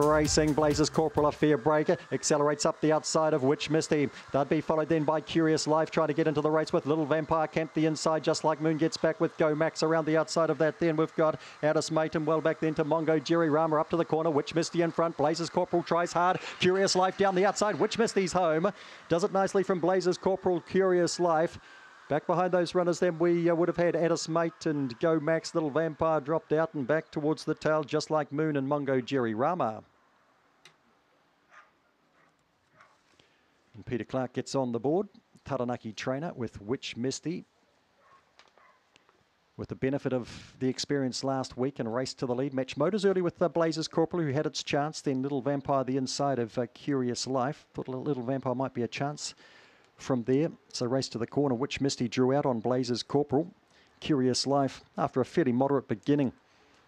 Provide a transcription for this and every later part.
Racing, Blazes Corporal, a fair breaker, accelerates up the outside of Witch Misty. That'd be followed then by Curious Life, trying to get into the race with Little Vampire camped the inside, just like Moon gets back with Go Max around the outside of that. Then we've got Addis Mate and well back then to Mongo Jerry Rama up to the corner, Witch Misty in front, Blazes Corporal tries hard, Curious Life down the outside, Witch Misty's home, does it nicely from Blazes Corporal, Curious Life. Back behind those runners then we would have had Addis Mate and Go Max. Little Vampire dropped out and back towards the tail, just like Moon and Mongo Jerry Rama. And Peter Clark gets on the board. Taranaki trainer with Witch Misty. With the benefit of the experience last week and raced to the lead. Match Motors early with Blazes Corporal, who had its chance. Then Little Vampire the inside of Curious Life. Thought Little Vampire might be a chance from there. So race to the corner. Witch Misty drew out on Blazes Corporal. Curious Life, after a fairly moderate beginning,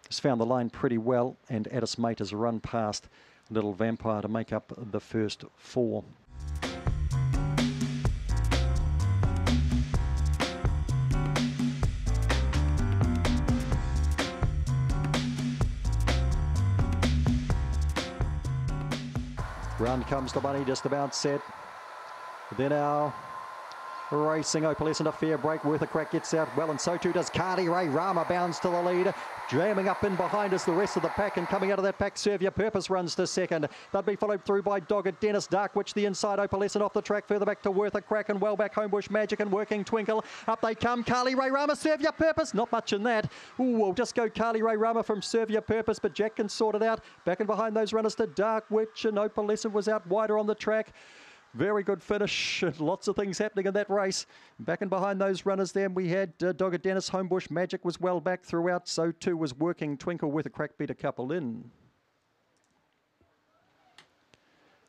has found the line pretty well. And Addis Mate has run past Little Vampire to make up the first four. Round comes the money, just about set. Then our racing Opalescent, a fair break, Worth a Crack gets out well, and so too does Cardi Ray Rama, bounds to the lead. Jamming up in behind us the rest of the pack, and coming out of that pack, Serve Your Purpose runs to second. They'll be followed through by Dogged Dennis, Dark Witch the inside, Opalescent off the track, further back to Worth a Crack, and well back Homebush Magic and Working Twinkle. Up they come, Carly Ray Rama, Serve Your Purpose, not much in that. Ooh, we'll just go Carly Ray Rama from Serve Your Purpose, but Jack can sort it out. Back and behind those runners to Dark Witch, and Opalescent was out wider on the track. Very good finish, lots of things happening in that race. Back and behind those runners then we had Dogged Dennis, Homebush Magic was well back throughout, so too was Working Twinkle with a crack, beat a couple in.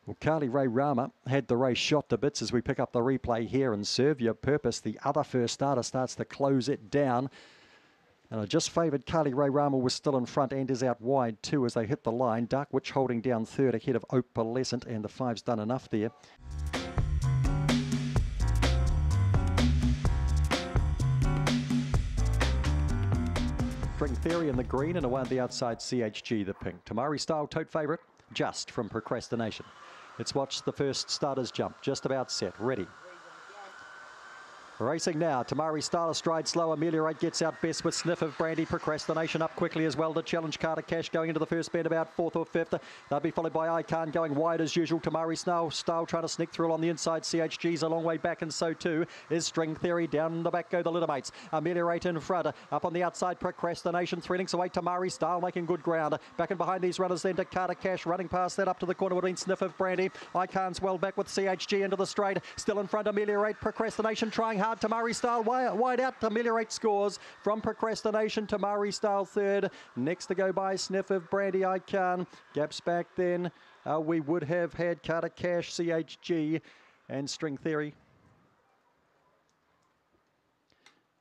Well, Carly Ray Rama had the race shot to bits as we pick up the replay here, and Serve Your Purpose, the other first starter, starts to close it down. And I just favoured Carly Ray Rama was still in front and is out wide too as they hit the line. Dark Witch holding down third ahead of Opalescent, and the five's done enough there. String Theory in the green, and away on the outside CHG the pink. Tamari Style tote favourite, Just from Procrastination. Let's watch the first starters jump, just about set, ready. Racing now, Tamari Style stride slow, Ameliorate gets out best with Sniff of Brandy, Procrastination up quickly as well to challenge Carter Cash going into the first bend about fourth or fifth. They'll be followed by Icon going wide as usual. Tamari Style trying to sneak through on the inside, CHG's a long way back, and so too is String Theory. Down the back go the Littermates, Ameliorate in front, up on the outside Procrastination, 3 lengths away Tamari Style making good ground. Back and behind these runners then to Carter Cash, running past that up to the corner between Sniff of Brandy. Icon's well back with CHG into the straight, still in front Ameliorate, Procrastination trying hard, Tamari Style wide out, Ameliorate scores from Procrastination, Tamari Style third, next to go by Sniff of Brandy, Icon, gaps back then, we would have had Carter Cash, CHG and String Theory.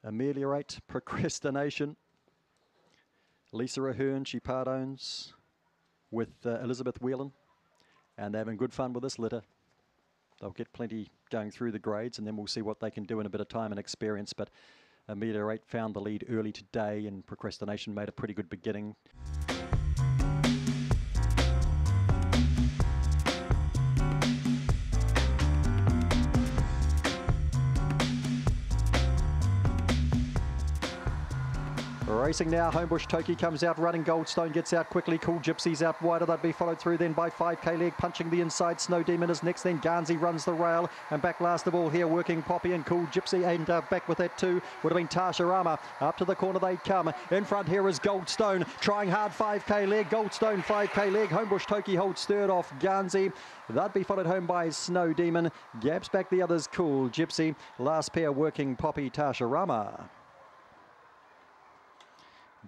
Ameliorate, Procrastination, Lisa Ahern, she part owns with Elizabeth Whelan, and they're having good fun with this litter. They'll get plenty going through the grades, and then we'll see what they can do in a bit of time and experience. But Ameliorate found the lead early today, and Procrastination made a pretty good beginning. Racing now, Homebush Toki comes out running, Goldstone gets out quickly, Cool Gypsy's out wider, they'd be followed through then by 5K Leg, punching the inside, Snow Demon is next, then Garnsey runs the rail, and back last of all here, Working Poppy and Cool Gypsy, and back with that too, would have been Tasha Rama, up to the corner they come, in front here is Goldstone, trying hard 5K Leg, Goldstone 5K Leg, Homebush Toki holds third off Garnsey, they'd be followed home by Snow Demon, gaps back the others, Cool Gypsy, last pair Working Poppy, Tasha Rama.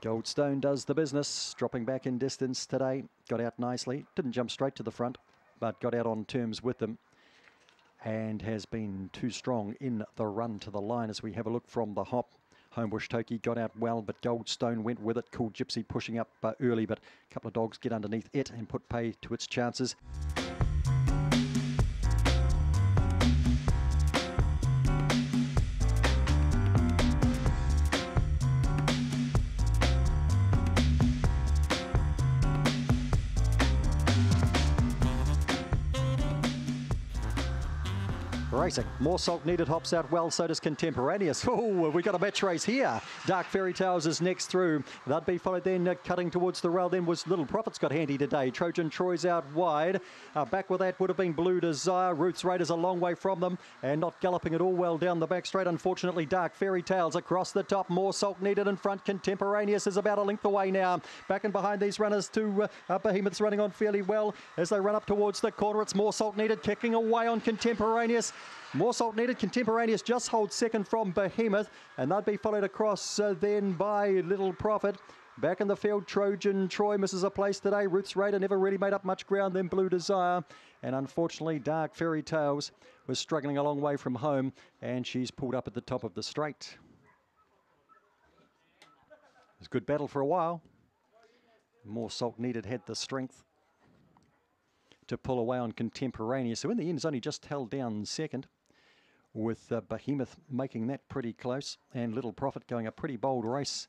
Goldstone does the business, dropping back in distance today. Got out nicely, didn't jump straight to the front, but got out on terms with them and has been too strong in the run to the line as we have a look from the hop. Homebush Toki got out well, but Goldstone went with it. Cool Gypsy pushing up early, but a couple of dogs get underneath it and put pay to its chances. Racing. More Salt Needed hops out well, so does Contemporaneous. Oh, we got a match race here. Dark Fairy Tales is next through. That'd be followed then, cutting towards the rail then was Little Profits got handy today. Trojan Troy's out wide. Back with that would have been Blue Desire. Ruth's Raiders a long way from them and not galloping at all well down the back straight. Unfortunately, Dark Fairy Tales across the top. More Salt Needed in front. Contemporaneous is about a length away now. Back and behind these runners to Behemoth's running on fairly well as they run up towards the corner. It's More Salt Needed kicking away on Contemporaneous. More Salt Needed. Contemporaneous just holds second from Behemoth, and they'd be followed across then by Little Profit. Back in the field, Trojan Troy misses a place today. Ruth's Raider never really made up much ground, then Blue Desire. And unfortunately, Dark Fairy Tales was struggling a long way from home, and she's pulled up at the top of the straight. It was a good battle for a while. More Salt Needed had the strength to pull away on Contemporaneous, so in the end has only just held down second, with Behemoth making that pretty close and Little Profit going a pretty bold race.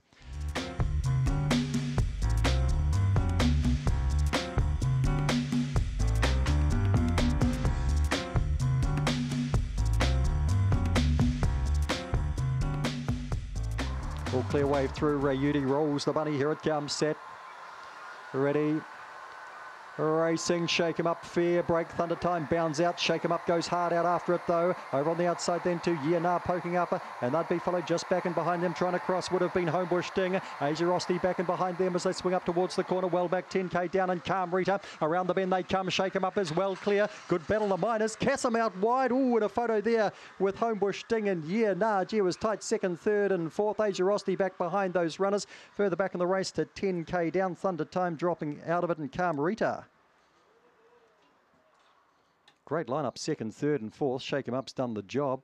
All clear wave through. Rayudi rolls the bunny. Here it comes. Set. Ready. Racing, Shake 'em Up, fair break, Thunder Time bounds out, Shake 'em Up goes hard out after it though. Over on the outside then to Yenar poking up, and they'd be followed just back and behind them, trying to cross would have been Homebush Ding. Asia Rosti back and behind them as they swing up towards the corner, well back 10k down, and Calm Rita around the bend they come. Shake 'em Up is well clear, good battle the miners, Cassam out wide. Ooh, and a photo there with Homebush Ding and Yenar. Gee, it was tight second, third and fourth. Asia Rosti back behind those runners, further back in the race to 10k down. Thunder Time dropping out of it, and Calm Rita. Great lineup, second, third and fourth. Shake 'em Up's done the job.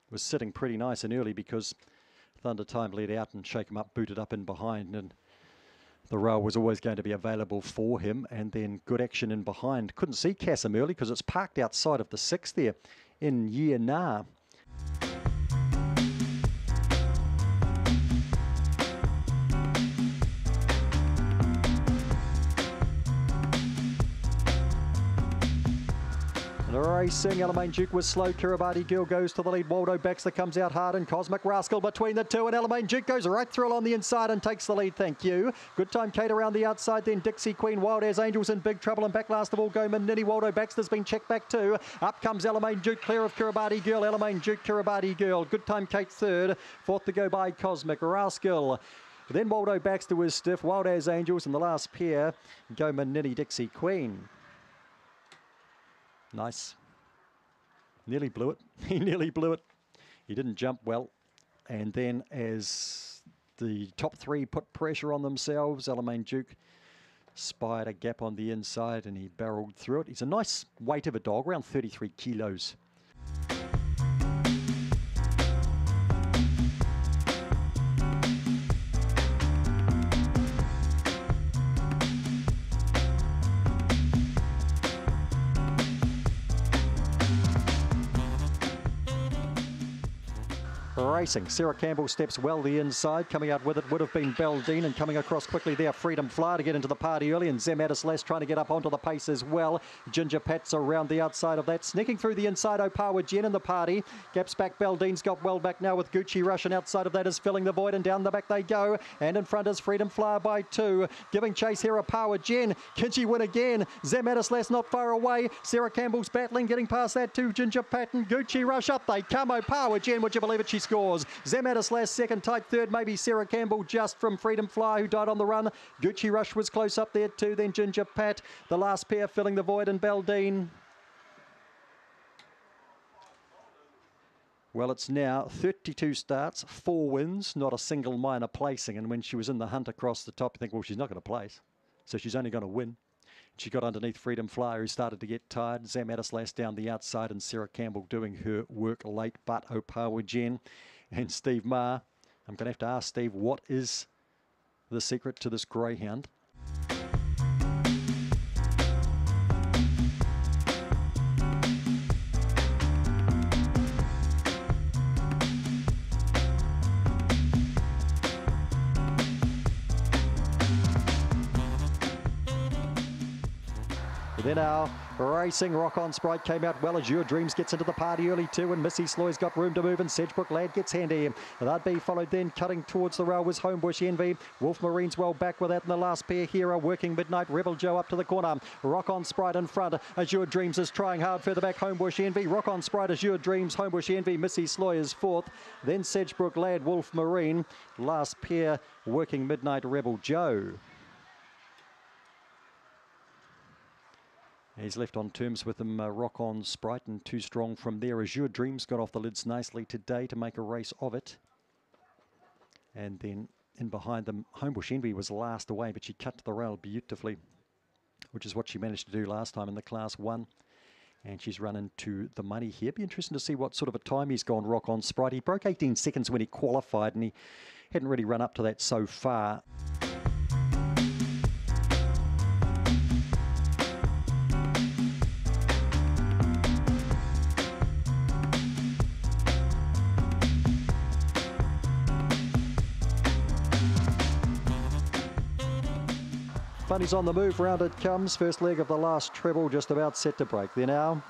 Was sitting pretty nice and early because Thunder Time led out and Shake 'em Up booted up in behind, and the rail was always going to be available for him. And then good action in behind. Couldn't see Cassam early because it's parked outside of the six there in Yenar. Racing, Alamein Duke was slow. Kiribati Girl goes to the lead. Waldo Baxter comes out hard, and Cosmic Rascal between the two. And Alamein Duke goes right through on the inside and takes the lead. Thank you. Good time, Kate around the outside. Then Dixie Queen, Wild As Angels in big trouble. And back last of all, Go Manini. Waldo Baxter's been checked back too. Up comes Alamein Duke, clear of Kiribati Girl. Alamein Duke, Kiribati Girl. Good time, Kate third. Fourth to go by Cosmic Rascal. Then Waldo Baxter was stiff. Wild As Angels in the last pair. Go Manini, Dixie Queen. Nice. Nearly blew it. He nearly blew it. He didn't jump well. And then as the top three put pressure on themselves, Alamein Duke spied a gap on the inside and he barreled through it. He's a nice weight of a dog, around 33 kilos. Racing, Sarah Campbell steps well the inside. Coming out with it would have been Beldine, and coming across quickly there, Freedom Flyer to get into the party early, and Zematis Les trying to get up onto the pace as well. Ginger Pat's around the outside of that, sneaking through the inside. Opawa Jen in the party, gaps back. Beldine's got well back now with Gucci Rush, and outside of that is Filling the Void, and down the back they go, and in front is Freedom Flyer by two. Giving chase here, Opawa Jen. Can she win again? Zematis Les not far away. Sarah Campbell's battling, getting past that too. Ginger Pat and Gucci Rush up they come. Opawa Jen, would you believe it, she scores. Zematis last second, tight third, maybe Sarah Campbell just from Freedom Fly, who died on the run. Gucci Rush was close up there too, then Ginger Pat. The last pair, Filling the Void and Beldine. Well, it's now 32 starts, 4 wins, not a single minor placing. And when she was in the hunt across the top, you think, well, she's not going to place, so she's only going to win. She got underneath Freedom Flyer, who started to get tired. Zematis last down the outside, and Sarah Campbell doing her work late. But Opawa Jen and Steve Marr. I'm going to have to ask Steve, what is the secret to this greyhound? Then our racing Rock On Sprite came out well as Your Dreams gets into the party early too, and Missy Sloy's got room to move, and Sedgebrook Lad gets handy. That'd be followed then cutting towards the rail was Homebush Envy. Wolf Marine's well back with that in the last pair here. A Working Midnight Rebel Joe up to the corner. Rock On Sprite in front as Your Dreams is trying hard further back. Homebush Envy. Rock On Sprite as Your Dreams. Homebush Envy. Missy Sloy is fourth. Then Sedgebrook Lad, Wolf Marine. Last pair Working Midnight Rebel Joe. He's left on terms with them, Rock On Sprite, and Too Strong from there as Your Dreams got off the lids nicely today to make a race of it. And then in behind them, Homebush Envy was last away, but she cut to the rail beautifully, which is what she managed to do last time in the Class 1. And she's run into the money here. Be interesting to see what sort of a time he's gone, Rock On Sprite. He broke 18 seconds when he qualified, and he hadn't really run up to that so far. Funny's on the move, round it comes. First leg of the last treble just about set to break. There now.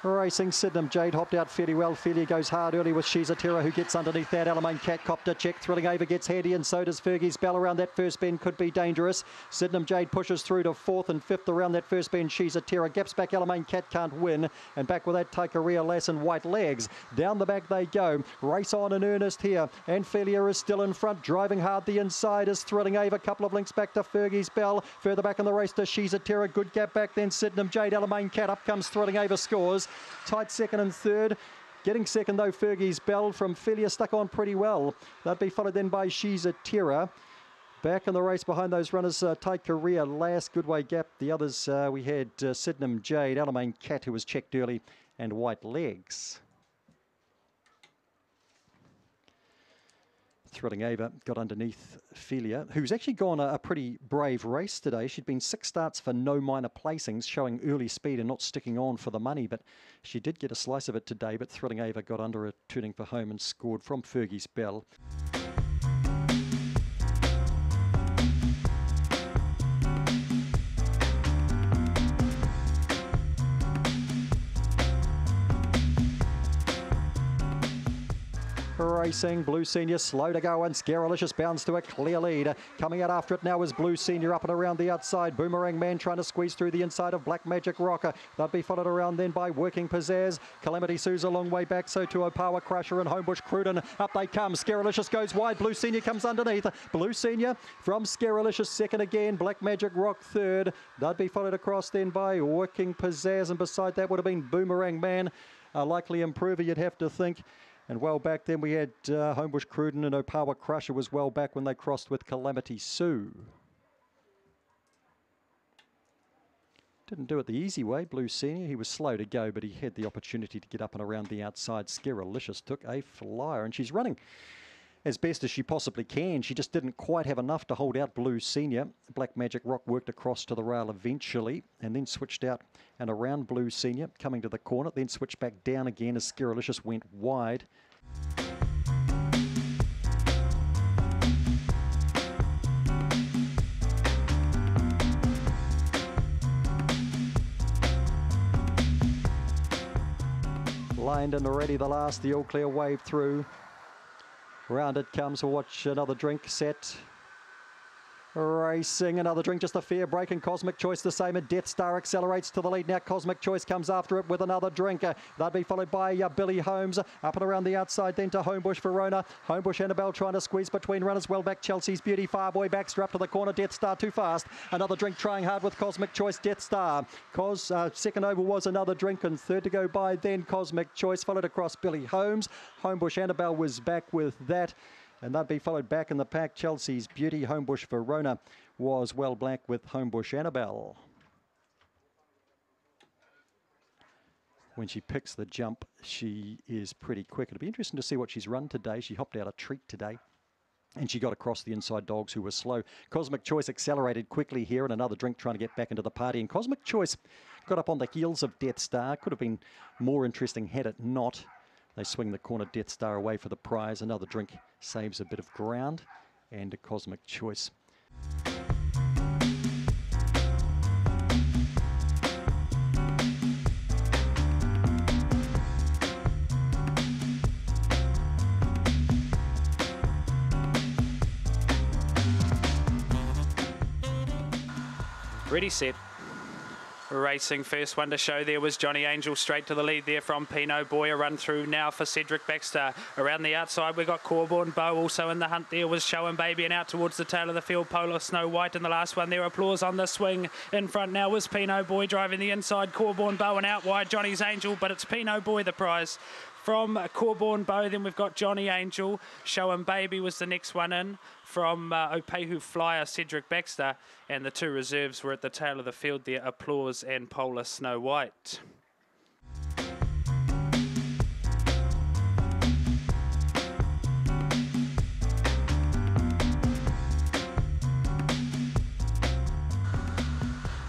Racing Sydenham Jade hopped out fairly well. Felia goes hard early with She's a Terror, who gets underneath that. Alamein Cat copped a check. Thrilling Ava gets handy, and so does Fergie's Bell around that first bend. Could be dangerous. Sydenham Jade pushes through to fourth and fifth around that first bend. She's a Terror gaps back. Alamein Cat can't win, and back with that Taikaria Lass and White Legs. Down the back they go. Race on in earnest here, and Felia is still in front. Driving hard the inside is Thrilling Ava. Couple of links back to Fergie's Bell. Further back in the race to She's a Terror. Good gap back then. Sydenham Jade, Alamein Cat. Up comes Thrilling Ava. Scores. Tight second and third. Getting second though, Fergie's Bell from Felia, stuck on pretty well. That'd be followed then by She's a Terror. Back in the race behind those runners, Taikaria Lass, good way gap. The others, we had Sydenham Jade, Alamein Cat, who was checked early, and White Legs. Thrilling Ava got underneath Felia, who's actually gone a pretty brave race today. She'd been 6 starts for no minor placings, showing early speed and not sticking on for the money, but she did get a slice of it today. But Thrilling Ava got under it, turning for home, and scored from Fergie's Bell. Racing, Blue Senior slow to go, and Scaralicious bounds to a clear lead. Coming out after it now is Blue Senior up and around the outside. Boomerang Man trying to squeeze through the inside of Black Magic Rocker. They'll be followed around then by Working Pizzazz. Calamity Sue's a long way back, so to Opawa Crusher and Homebush Cruden. Up they come. Scaralicious goes wide. Blue Senior comes underneath. Blue Senior from Scaralicious second again. Black Magic Rock third. They'll be followed across then by Working Pizzazz, and beside that would have been Boomerang Man. A likely improver, you'd have to think. And well back then we had Homebush Cruden, and Opawa Crusher was well back when they crossed with Calamity Sue. Didn't do it the easy way, Blue Senior. He was slow to go, but he had the opportunity to get up and around the outside. Scaralicious took a flyer, and she's running as best as she possibly can. She just didn't quite have enough to hold out Blue Senior. Black Magic Rock worked across to the rail eventually, and then switched out and around Blue Senior, coming to the corner, then switched back down again as Scaralicious went wide. Lined and already the last, the All Clear wave through. Round it comes. We'll watch another drink set. Racing, another drink, just a fair break, and Cosmic Choice the same, and Death Star accelerates to the lead. Now Cosmic Choice comes after it with another drink. They'll be followed by Billy Holmes, up and around the outside, then to Homebush Verona. Homebush Annabelle trying to squeeze between runners. Well back, Chelsea's Beauty. Fireboy Baxter up to the corner. Death Star too fast. Another drink trying hard with Cosmic Choice. Death Star. Second over was another drink, and third to go by then Cosmic Choice, followed across Billy Holmes. Homebush Annabelle was back with that. And they'd be followed back in the pack. Chelsea's Beauty. Homebush Verona was well black with Homebush Annabelle. When she picks the jump, she is pretty quick. It'll be interesting to see what she's run today. She hopped out a treat today, and she got across the inside dogs who were slow. Cosmic Choice accelerated quickly here, and another drink trying to get back into the party. And Cosmic Choice got up on the heels of Death Star. Could have been more interesting had it not. They swing the corner, Death Star away for the prize. Another drink saves a bit of ground, and a Cosmic Choice Ready, set. Racing, first one to show there was Johnny Angel straight to the lead there from Pinot Boy. A run through now for Cedric Baxter. Around the outside we got Corborn Bow also in the hunt there was Show and Baby, and out towards the tail of the field Polar Snow White in the last one there. Applause on the swing. In front now was Pinot Boy driving the inside, Corborn Bow, and out wide Johnny's Angel, but it's Pinot Boy the prize. From Corborn Bow, then we've got Johnny Angel. Show and Baby was the next one in. From Opehu Flyer, Cedric Baxter. And the two reserves were at the tail of the field there, Applause and Polar Snow White.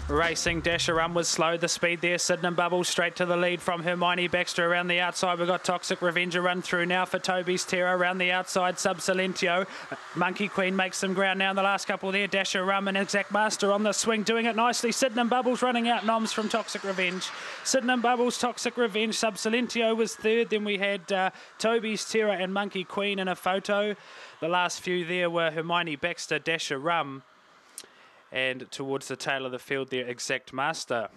Racing, Dasher Run was slow. The speed there, Sydenham Bubble straight to the lead from Hermione Baxter. Around the outside, we've got Toxic Revenge a run through now for Toby's Terror. Around the outside, Sub Silentio. Monkey Queen makes some ground now in the last couple there. Dasher Rum and Exact Master on the swing, doing it nicely. Sydenham Bubbles running out noms from Toxic Revenge. Sydenham Bubbles, Toxic Revenge. Sub Silentio was third. Then we had Toby's Terror and Monkey Queen in a photo. The last few there were Hermione Baxter, Dasher Rum, and towards the tail of the field there, Exact Master.